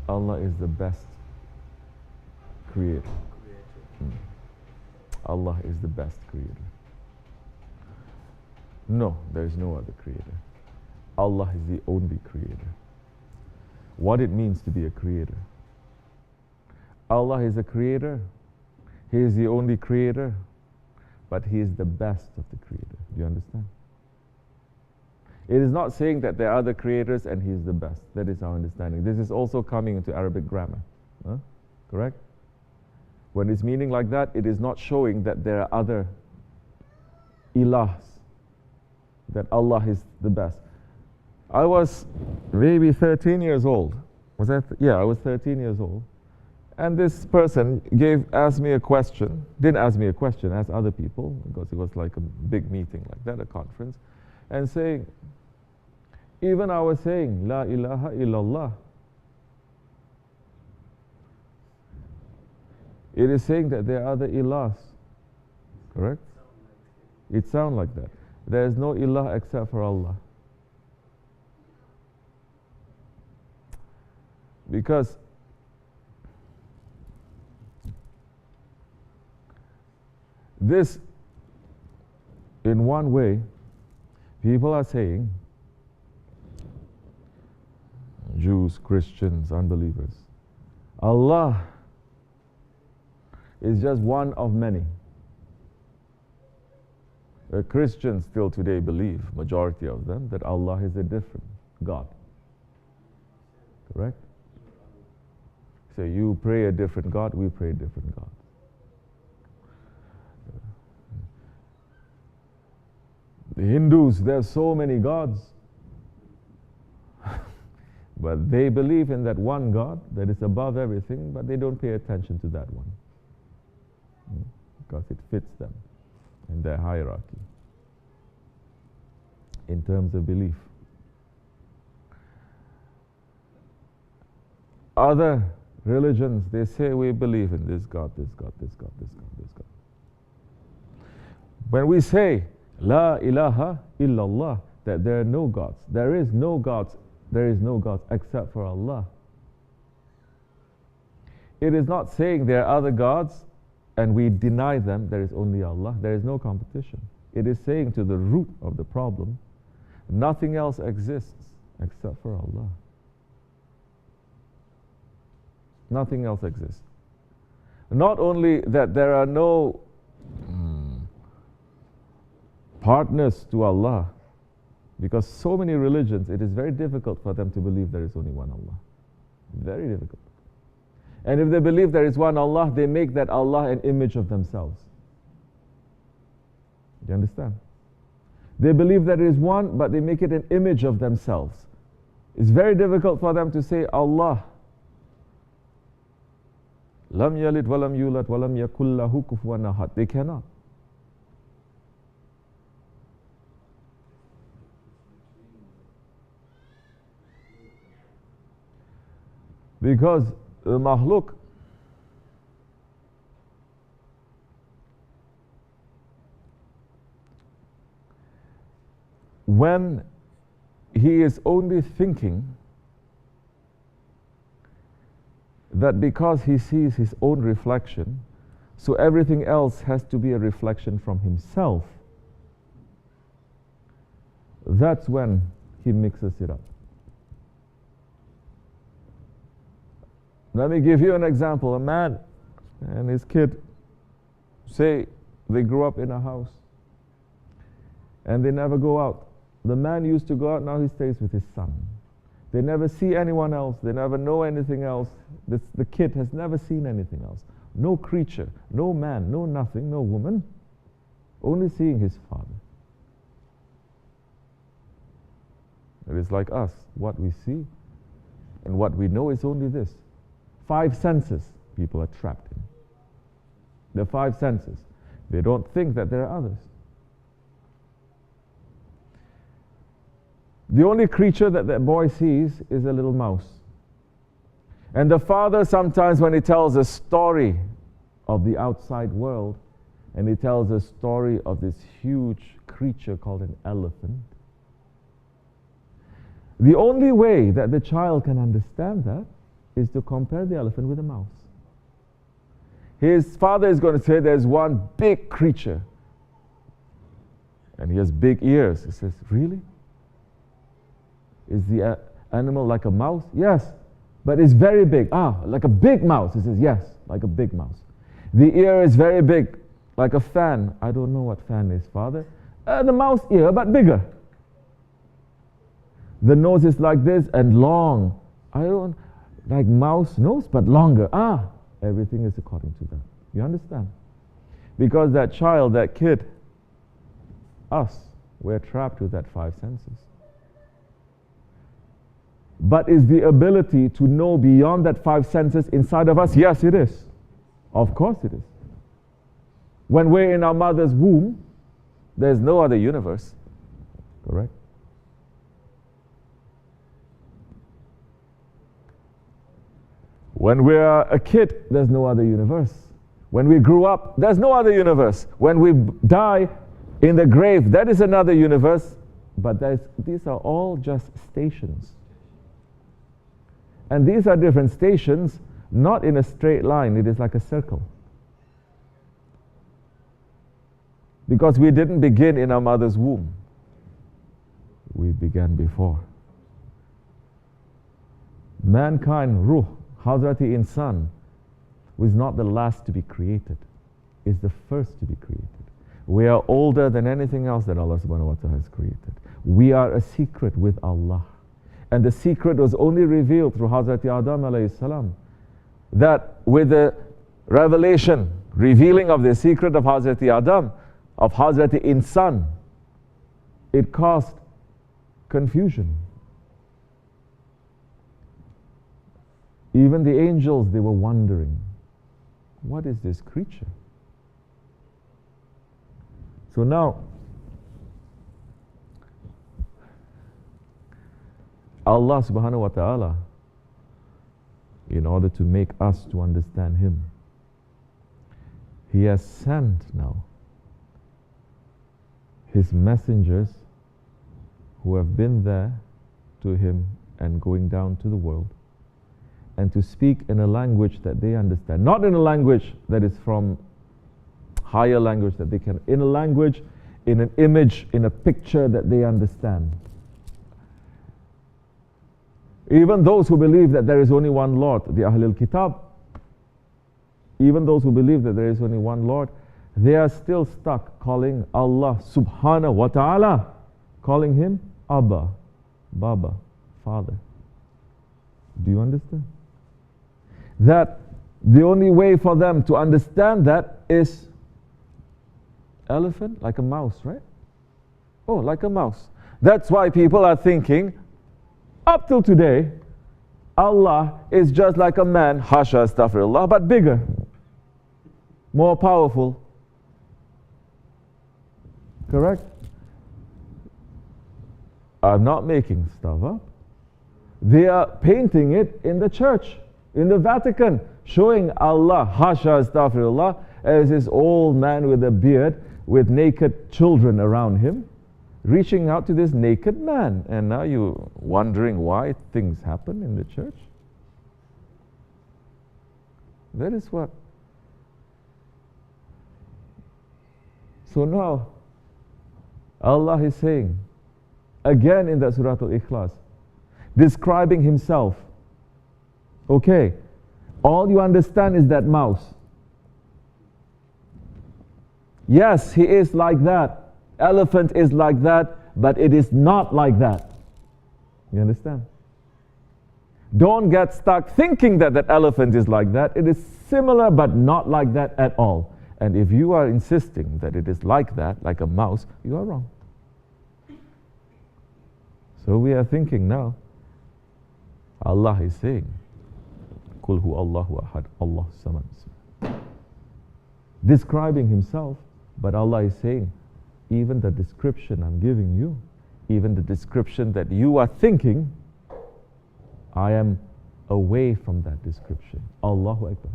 Allah is the best creator. Allah is the best creator. No, there is no other creator. Allah is the only creator. What it means to be a creator. Allah is a creator. He is the only creator, but He is the best of the creator. Do you understand? It is not saying that there are other creators and He is the best. That is our understanding. This is also coming into Arabic grammar. Correct? When it's meaning like that, it is not showing that there are other ilahs, that Allah is the best. I was maybe 13 years old. Was that? Yeah, I was 13 years old. And this person asked me a question, didn't ask me a question, asked other people, because it was like a big meeting like that, a conference, and saying, even I was saying, La ilaha illallah. It is saying that there are other ilahs, correct? It sounds like that. There is no ilah except for Allah. Because this, in one way, people are saying, Jews, Christians, unbelievers, Allah is just one of many. Christians still today believe, majority of them, that Allah is a different God. Correct? So you pray a different God, we pray a different God. The Hindus, there are so many gods. But they believe in that one God that is above everything, but they don't pay attention to that one. Because it fits them in their hierarchy in terms of belief. Other religions, they say we believe in this God, this God, this God, this God, this God. When we say La ilaha illallah, that there are no gods, there is no gods except for Allah. It is not saying there are other gods and we deny them, there is only Allah. There is no competition. It is saying to the root of the problem, nothing else exists except for Allah. Nothing else exists. Not only that there are no partners to Allah, because so many religions, it is very difficult for them to believe there is only one Allah. Very difficult. And if they believe there is one Allah, they make that Allah an image of themselves. Do you understand? They believe that it is one, but they make it an image of themselves. It's very difficult for them to say Allah. Lam yalid walam yulad walam yakul lahu kufuwan ahad. They cannot. Because the mahluk, when he is only thinking that because he sees his own reflection, so everything else has to be a reflection from himself, that's when he mixes it up. Let me give you an example. A man and his kid, say they grew up in a house and they never go out. The man used to go out, now he stays with his son. They never see anyone else, they never know anything else. The kid has never seen anything else. No creature, no man, no nothing, no woman, only seeing his father. It is like us, what we see and what we know is only this. 5 senses people are trapped in. The 5 senses. They don't think that there are others. The only creature that that boy sees is a little mouse. And the father sometimes when he tells a story of the outside world, and he tells a story of this huge creature called an elephant, the only way that the child can understand that is to compare the elephant with a mouse. His father is going to say there's one big creature and he has big ears. He says, really? Is the animal like a mouse? Yes, but it's very big. Like a big mouse. He says, yes, like a big mouse. The ear is very big, like a fan. I don't know what fan is, father. The mouse ear, but bigger. The nose is like this and long. I don't like mouse nose, but longer. Everything is according to that. You understand? Because that child, that kid, us, we're trapped with that five senses. But is the ability to know beyond that five senses inside of us? Yes, it is. Of course it is. When we're in our mother's womb, there's no other universe. Correct? When we're a kid, there's no other universe. When we grew up, there's no other universe. When we die in the grave, that is another universe. But these are all just stations. And these are different stations, not in a straight line. It is like a circle. Because we didn't begin in our mother's womb. We began before. Mankind, ruh, Hazrati Insan, was not the last to be created, is the first to be created. We are older than anything else that Allah subhanahu wa ta'ala has created. We are a secret with Allah. And the secret was only revealed through Hazrati Adam alayhi salam. That with the revelation, revealing of the secret of Hazrati Adam, of Hazrati Insan, it caused confusion. Even the angels, they were wondering, what is this creature? So now, Allah subhanahu wa ta'ala, in order to make us to understand Him, He has sent now His messengers who have been there to Him and going down to the world, and to speak in a language that they understand. Not in a language that is from higher language that they can, in a language, in an image, in a picture that they understand. Even those who believe that there is only one Lord, the Ahlul Kitab, even those who believe that there is only one Lord, they are still stuck calling Allah subhanahu wa ta'ala, calling Him Abba, Baba, Father. Do you understand? That the only way for them to understand that is elephant, like a mouse, right? Oh, like a mouse. That's why people are thinking, up till today, Allah is just like a man, hasha astaghfirullah, but bigger, more powerful. Correct? I'm not making stuff up. They are painting it in the church, in the Vatican, showing Allah, hasha astaghfirullah, as this old man with a beard, with naked children around him, reaching out to this naked man. And now you're wondering why things happen in the church? That is what. So now, Allah is saying, again in that Surah Al-Ikhlas, describing Himself. Okay, all you understand is that mouse. Yes, He is like that. Elephant is like that, but it is not like that. You understand? Don't get stuck thinking that that elephant is like that. It is similar, but not like that at all. And if you are insisting that it is like that, like a mouse, you are wrong. So we are thinking now, Allah is saying, Qul hu Allahu ahad, Allah samad. Describing Himself, but Allah is saying, even the description I'm giving you, even the description that you are thinking, I am away from that description. Allahu Akbar.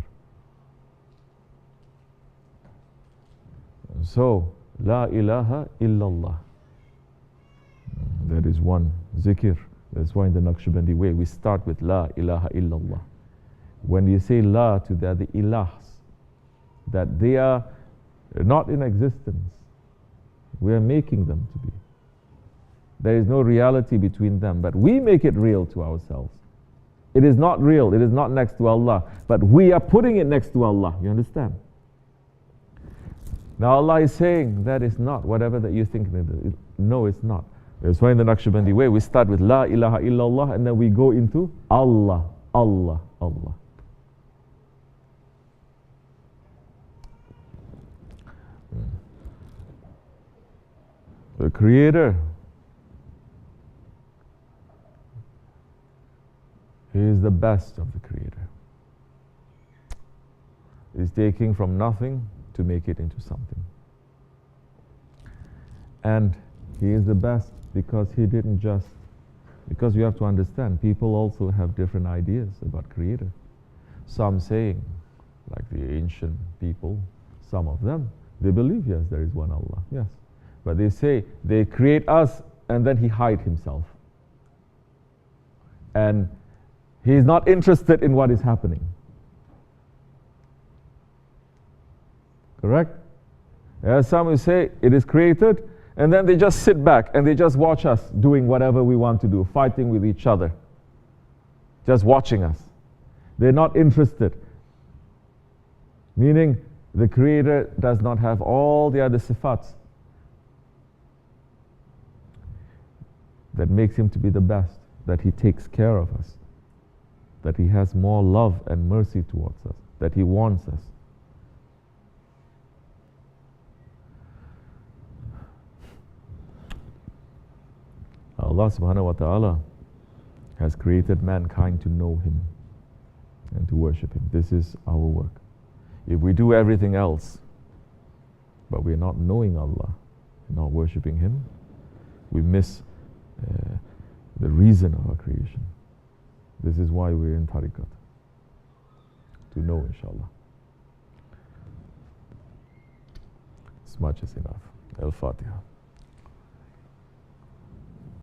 So, La ilaha illallah. That is one zikr. That's why in the Naqshbandi way we start with La ilaha illallah. when you say La to the ilahs, that they are not in existence. We are making them to be. There is no reality between them, but we make it real to ourselves. It is not real, it is not next to Allah, but we are putting it next to Allah. You understand? Now Allah is saying that is not whatever that you think it is. No, it's not. That's why in the Naqshbandi way we start with La ilaha illallah and then we go into Allah, Allah, Allah. The Creator, He is the best of the Creator. He's taking from nothing to make it into something. And He is the best because He didn't just, because you have to understand, people also have different ideas about Creator. Some saying, like the ancient people, some of them, they believe, yes, there is one Allah, yes. But they say, they create us and then He hide Himself. And He is not interested in what is happening. Correct? There are some who say it is created and then they just sit back and they just watch us doing whatever we want to do, fighting with each other, just watching us. They're not interested. Meaning the Creator does not have all the other sifats that makes Him to be the best, that He takes care of us, that He has more love and mercy towards us, that He wants us. Allah subhanahu wa ta'ala has created mankind to know Him and to worship Him. This is our work. If we do everything else, but we're not knowing Allah, not worshiping Him, we miss the reason of our creation. This is why we're in tariqat, to know, inshallah. As much as enough. Al-Fatiha.